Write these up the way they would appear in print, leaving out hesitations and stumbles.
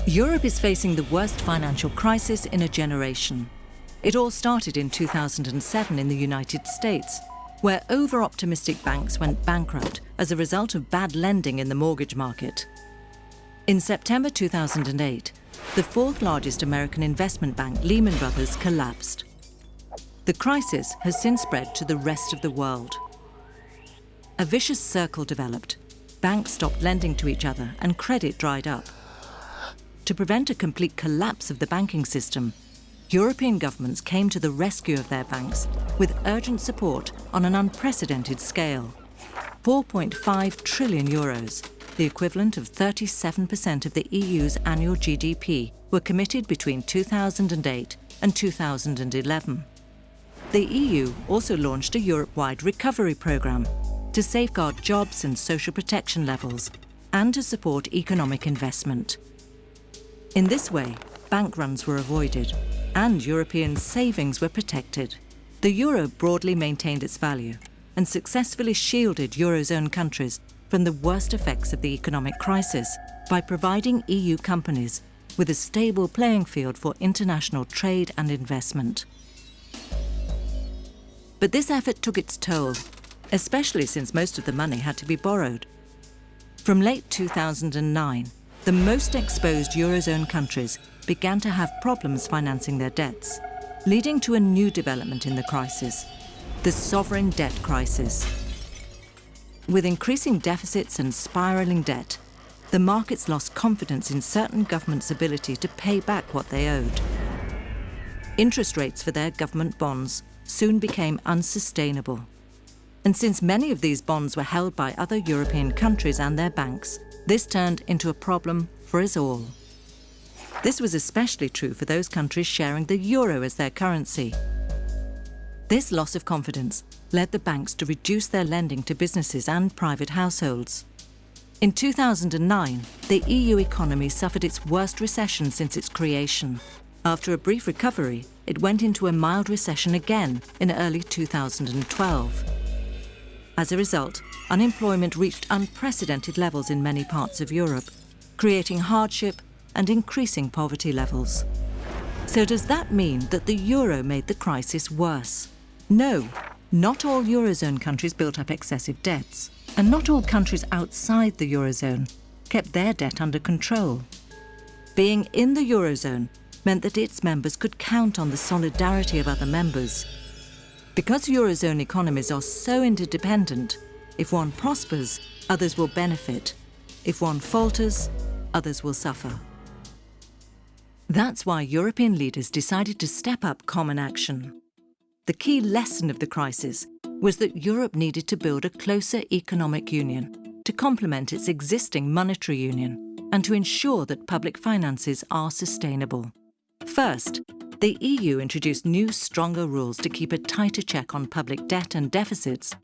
Europe is facing the worst financial crisis in a generation. It all started in 2007 in the United States, where over-optimistic banks went bankrupt as a result of bad lending in the mortgage market. In September 2008, the fourth largest American investment bank, Lehman Brothers, collapsed. The crisis has since spread to the rest of the world. A vicious circle developed. Banks stopped lending to each other and credit dried up. To prevent a complete collapse of the banking system, European governments came to the rescue of their banks with urgent support on an unprecedented scale. 4.5 trillion euros, the equivalent of 37% of the EU's annual GDP, were committed between 2008 and 2011. The EU also launched a Europe-wide recovery programme to safeguard jobs and social protection levels and to support economic investment. In this way, bank runs were avoided and European savings were protected. The euro broadly maintained its value and successfully shielded Eurozone countries from the worst effects of the economic crisis by providing EU companies with a stable playing field for international trade and investment. But this effort took its toll, especially since most of the money had to be borrowed. From late 2009, the most exposed Eurozone countries began to have problems financing their debts, leading to a new development in the crisis, the sovereign debt crisis. With increasing deficits and spiralling debt, the markets lost confidence in certain governments' ability to pay back what they owed. Interest rates for their government bonds soon became unsustainable. And since many of these bonds were held by other European countries and their banks, this turned into a problem for us all. This was especially true for those countries sharing the euro as their currency. This loss of confidence led the banks to reduce their lending to businesses and private households. In 2009, the EU economy suffered its worst recession since its creation. After a brief recovery, it went into a mild recession again in early 2012. As a result, unemployment reached unprecedented levels in many parts of Europe, creating hardship and increasing poverty levels. So does that mean that the euro made the crisis worse? No, not all Eurozone countries built up excessive debts, and not all countries outside the Eurozone kept their debt under control. Being in the Eurozone meant that its members could count on the solidarity of other members. Because Eurozone economies are so interdependent, if one prospers, others will benefit. If one falters, others will suffer. That's why European leaders decided to step up common action. The key lesson of the crisis was that Europe needed to build a closer economic union to complement its existing monetary union and to ensure that public finances are sustainable. First, the EU introduced new, stronger rules to keep a tighter check on public debt and deficits,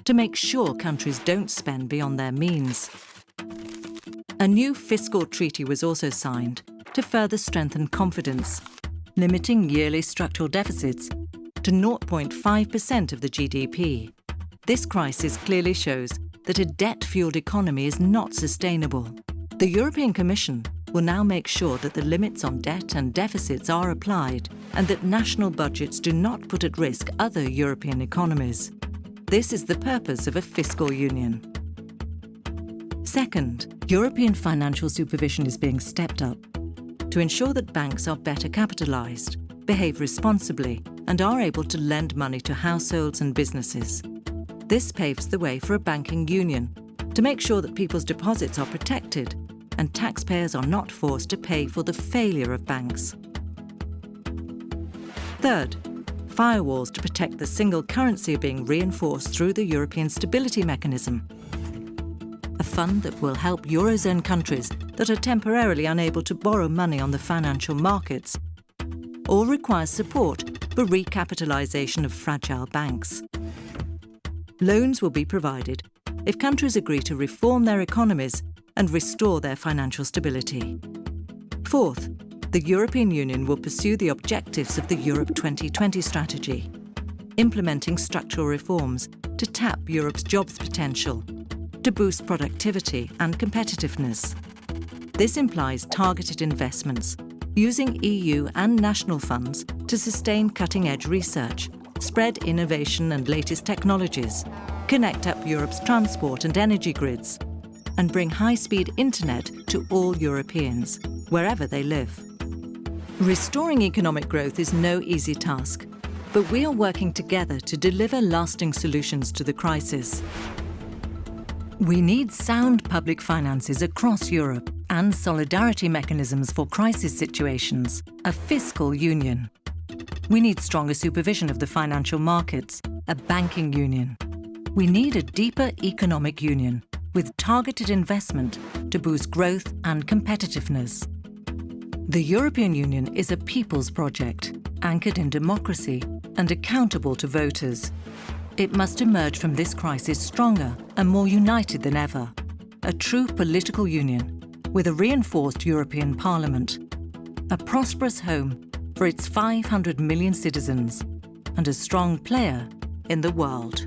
to make sure countries don't spend beyond their means. A new fiscal treaty was also signed to further strengthen confidence, limiting yearly structural deficits to 0.5% of the GDP. This crisis clearly shows that a debt-fueled economy is not sustainable. The European Commission will now make sure that the limits on debt and deficits are applied and that national budgets do not put at risk other European economies. This is the purpose of a fiscal union. Second, European financial supervision is being stepped up to ensure that banks are better capitalised, behave responsibly, and are able to lend money to households and businesses. This paves the way for a banking union to make sure that people's deposits are protected and taxpayers are not forced to pay for the failure of banks. Third, firewalls to protect the single currency are being reinforced through the European Stability Mechanism, a fund that will help Eurozone countries that are temporarily unable to borrow money on the financial markets or require support for recapitalisation of fragile banks. Loans will be provided if countries agree to reform their economies and restore their financial stability. Fourth, the European Union will pursue the objectives of the Europe 2020 strategy, implementing structural reforms to tap Europe's jobs potential, to boost productivity and competitiveness. This implies targeted investments, using EU and national funds to sustain cutting-edge research, spread innovation and latest technologies, connect up Europe's transport and energy grids, and bring high-speed internet to all Europeans, wherever they live. Restoring economic growth is no easy task, but we are working together to deliver lasting solutions to the crisis. We need sound public finances across Europe and solidarity mechanisms for crisis situations, a fiscal union. We need stronger supervision of the financial markets, a banking union. We need a deeper economic union with targeted investment to boost growth and competitiveness. The European Union is a people's project, anchored in democracy and accountable to voters. It must emerge from this crisis stronger and more united than ever. A true political union with a reinforced European Parliament, a prosperous home for its 500 million citizens, and a strong player in the world.